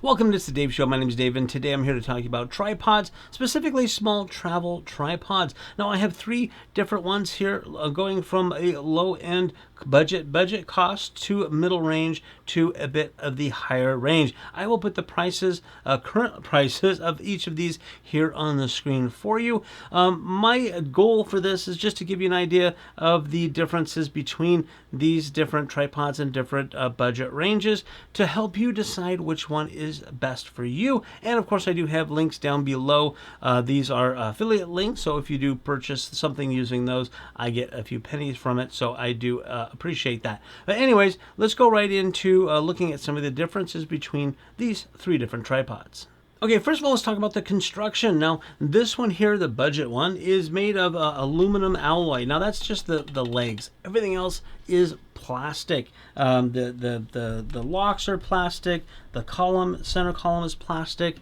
Welcome to the Dave Show. My name is Dave, and today I'm here to talk about tripods, specifically small travel tripods. Now, I have three different ones here, going from a low-end budget cost to middle range to a bit of the higher range. I will put the prices, current prices of each of these here on the screen for you. My goal for this is just to give you an idea of the differences between these different tripods and different budget ranges to help you decide which one is best for you. And of course, I do have links down below. These are affiliate links, so if you do purchase something using those, I get a few pennies from it, so I do appreciate that. But anyways, let's go right into looking at some of the differences between these three different tripods. Okay, first of all, let's talk about the construction. Now, this one here, the budget one, is made of aluminum alloy. Now, that's just the legs. Everything else is plastic. The locks are plastic. The center column is plastic.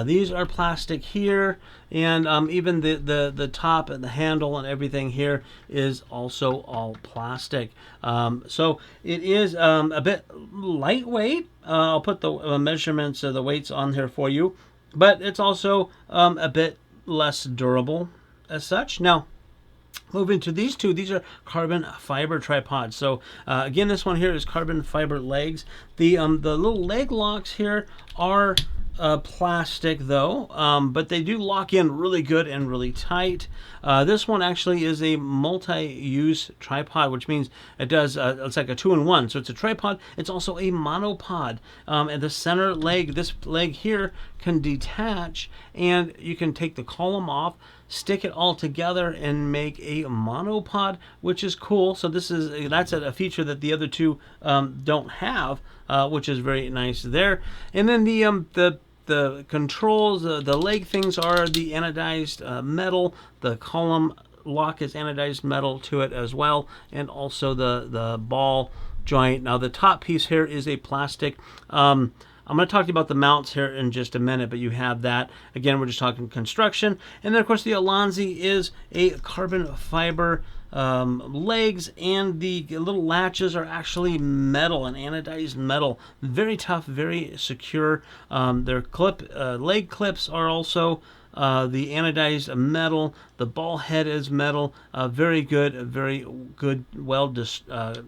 These are plastic here, and even the top and the handle and everything here is also all plastic. So it is a bit lightweight. I'll put the measurements of the weights on here for you, but it's also a bit less durable as such. Now, moving to these two, these are carbon fiber tripods. So again, this one here is carbon fiber legs. The little leg locks here are plastic though, but they do lock in really good and really tight. This one actually is a multi-use tripod, which means it does it's like a 2-in-1. So it's a tripod, it's also a monopod, and the center leg, this leg here, can detach, and you can take the column off, stick it all together, and make a monopod, which is cool. So that's a feature that the other two don't have, which is very nice there. And then the controls, the leg things are the anodized metal. The column lock is anodized metal to it as well, and also the ball joint. Now, the top piece here is a plastic. I'm going to talk to you about the mounts here in just a minute, but you have that. Again, we're just talking construction. And then, of course, the Ulanzi is a carbon fiber legs, and the little latches are actually metal, and anodized metal. Very tough, very secure. Their leg clips are also the anodized metal. The ball head is metal. Very good,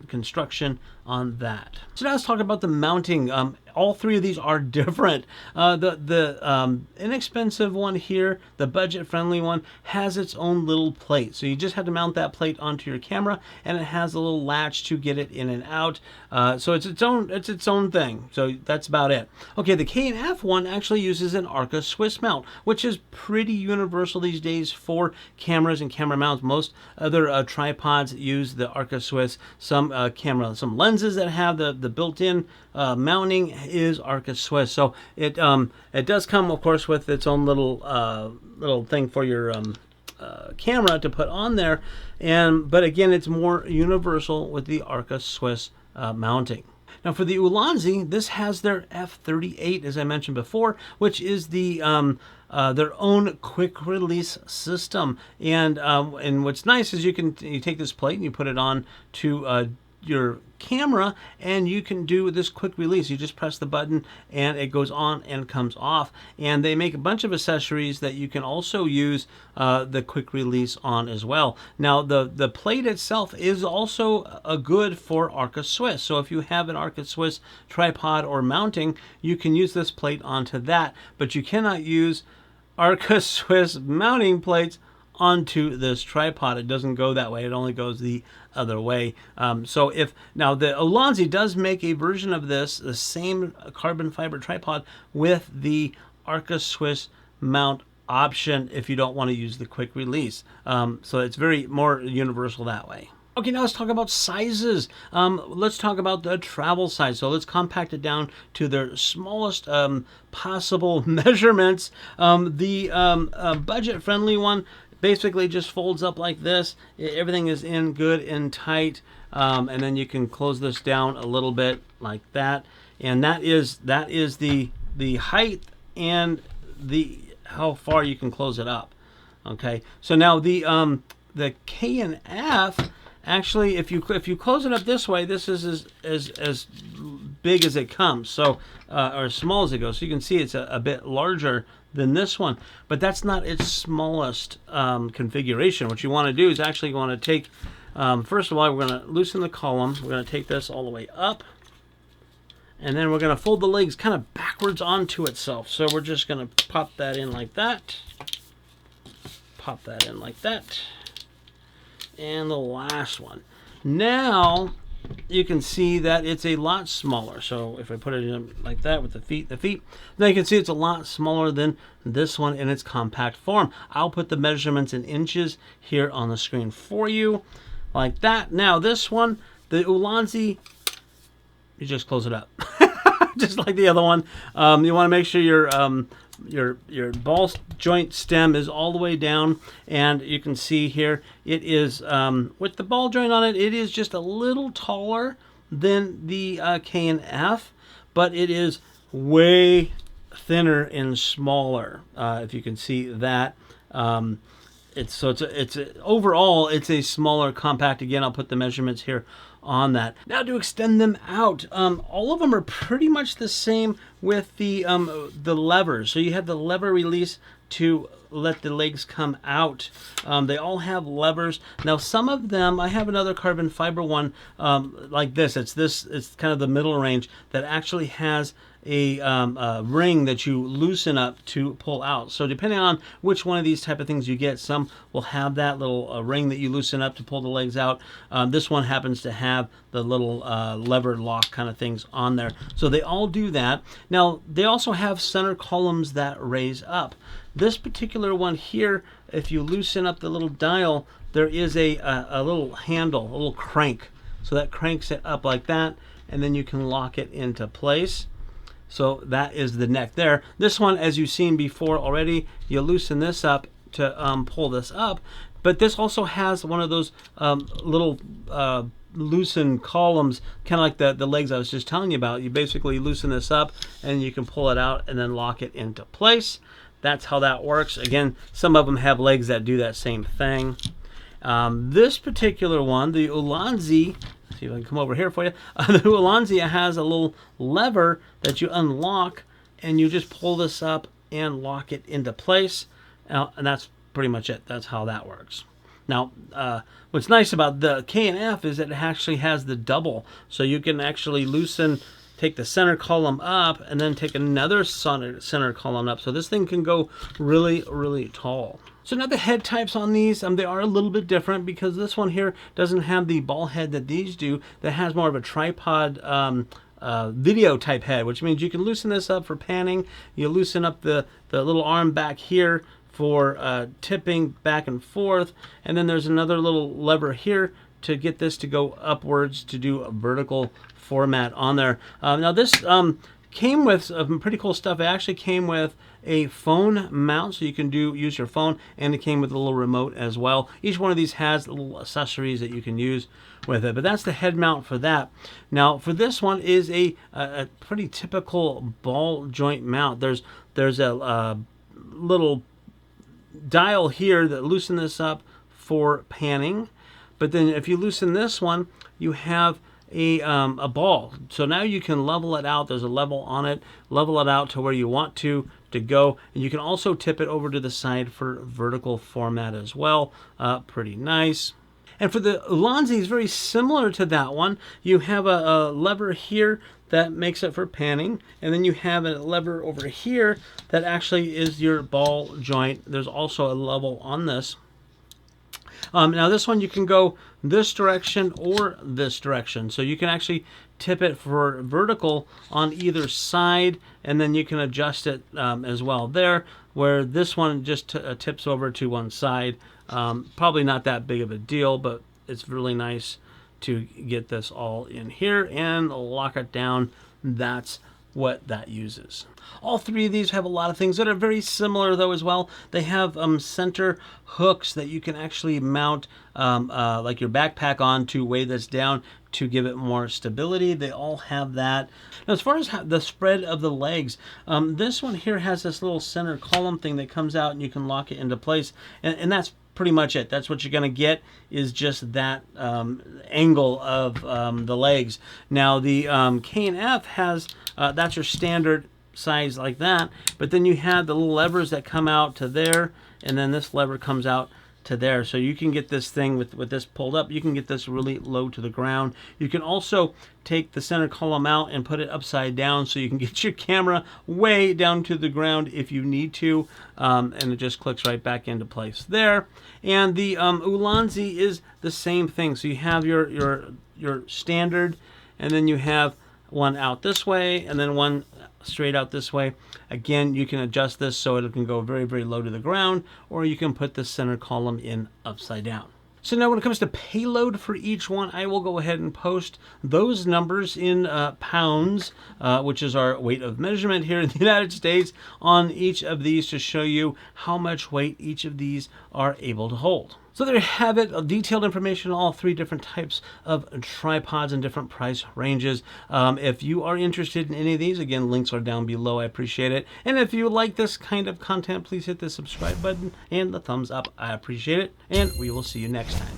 construction on that. So now let's talk about the mounting. All three of these are different. The inexpensive one here, the budget-friendly one, has its own little plate. So you just have to mount that plate onto your camera, and it has a little latch to get it in and out. So it's its own thing. So that's about it. Okay, the K&F one actually uses an Arca Swiss mount, which is pretty universal these days for cameras and camera mounts. Most other tripods use the Arca Swiss. Some lenses that have the built-in mounting is Arca Swiss. So it does come, of course, with its own little thing for your camera to put on there, but again, it's more universal with the Arca Swiss mounting. Now, for the Ulanzi, this has their F38, as I mentioned before, which is their own quick release system. And what's nice is you take this plate and you put it on to your camera, and you can do this quick release. You just press the button and it goes on and comes off. And they make a bunch of accessories that you can also use the quick release on as well. Now, the plate itself is also a good for Arca Swiss. So if you have an Arca Swiss tripod or mounting, you can use this plate onto that, but you cannot use Arca Swiss mounting plates onto this tripod. It doesn't go that way. It only goes the other way. So now the Ulanzi does make a version of this, the same carbon fiber tripod, with the Arca Swiss mount option if you don't want to use the quick release. So it's very more universal that way. Okay, now let's talk about sizes. Let's talk about the travel size. So let's compact it down to their smallest possible measurements. The budget-friendly one basically just folds up like this. Everything is in good and tight, and then you can close this down a little bit like that. And that is the height and how far you can close it up. Okay, so now the K&F. Actually, if you close it up this way, this is as big as it comes, so or as small as it goes. So you can see it's a bit larger than this one, but that's not its smallest configuration. What you want to do is actually want to take, first of all, we're going to loosen the column. We're going to take this all the way up, and then we're going to fold the legs kind of backwards onto itself. So we're just going to pop that in like that, pop that in like that, and the last one. Now you can see that it's a lot smaller. So if I put it in like that with the feet, now you can see it's a lot smaller than this one in its compact form. I'll put the measurements in inches here on the screen for you, like that. Now this one, the Ulanzi, you just close it up, just like the other one. You want to make sure your ball joint stem is all the way down, and you can see here it is with the ball joint on it. It is just a little taller than the K&F, but it is way thinner and smaller. If you can see that, overall it's a smaller compact. Again, I'll put the measurements here on that. Now to extend them out, all of them are pretty much the same with the levers. So you have the lever release to let the legs come out. They all have levers. Now some of them, I have another carbon fiber one like this. It's kind of the middle range that actually has a ring that you loosen up to pull out. So depending on which one of these type of things you get, some will have that little ring that you loosen up to pull the legs out. This one happens to have the little lever lock kind of things on there. So they all do that. Now they also have center columns that raise up. This particular one here, if you loosen up the little dial, there is a little handle, a little crank. So that cranks it up like that, and then you can lock it into place. So that is the neck there. This one, as you've seen before already, you loosen this up to pull this up, but this also has one of those little loosen columns, kind of like the legs I was just telling you about. You basically loosen this up and you can pull it out and then lock it into place. That's how that works. Again, some of them have legs that do that same thing. This particular one, the Ulanzi, see if I can come over here for you. The Ulanzi has a little lever that you unlock, and you just pull this up and lock it into place. And that's pretty much it. That's how that works. Now, what's nice about the K&F is that it actually has the double. So you can actually take the center column up and then take another center column up. So this thing can go really, really tall. So now the head types on these, they are a little bit different because this one here doesn't have the ball head that these do. That has more of a tripod video type head, which means you can loosen this up for panning. You loosen up the little arm back here for tipping back and forth. And then there's another little lever here to get this to go upwards to do a vertical format on there. Now this came with some pretty cool stuff. It actually came with a phone mount, so you can use your phone, and it came with a little remote as well. Each one of these has little accessories that you can use with it, but that's the head mount for that. Now for this one is a pretty typical ball joint mount. There's a little dial here that loosen this up for panning, but then if you loosen this one, you have a ball. So now you can level it out. There's a level on it. Level it out to where you want to go, and you can also tip it over to the side for vertical format as well. Pretty nice. And for the Ulanzi, is very similar to that one. You have a lever here that makes it for panning, and then you have a lever over here that actually is your ball joint. There's also a level on this. Now this one you can go this direction or this direction, so you can actually tip it for vertical on either side, and then you can adjust it as well there, where this one just tips over to one side. Probably not that big of a deal, but it's really nice to get this all in here and lock it down. That's what that uses. All three of these have a lot of things that are very similar though as well. They have center hooks that you can actually mount like your backpack on to weigh this down to give it more stability. They all have that. Now as far as the spread of the legs, this one here has this little center column thing that comes out and you can lock it into place, and that's pretty much it. That's what you're going to get, is just that angle of the legs. Now the K&F has, that's your standard size like that, but then you have the little levers that come out to there, and then this lever comes out to there. So you can get this thing with this pulled up, you can get this really low to the ground. You can also take the center column out and put it upside down, so you can get your camera way down to the ground if you need to, and it just clicks right back into place there. And the Ulanzi is the same thing. So you have your standard, and then you have one out this way, and then one straight out this way. Again, you can adjust this so it can go very, very low to the ground, or you can put the center column in upside down. So now when it comes to payload for each one, I will go ahead and post those numbers in pounds, which is our weight of measurement here in the United States, on each of these to show you how much weight each of these are able to hold. So there you have it, detailed information on all three different types of tripods and different price ranges. If you are interested in any of these, again, links are down below. I appreciate it. And if you like this kind of content, please hit the subscribe button and the thumbs up. I appreciate it. And we will see you next time.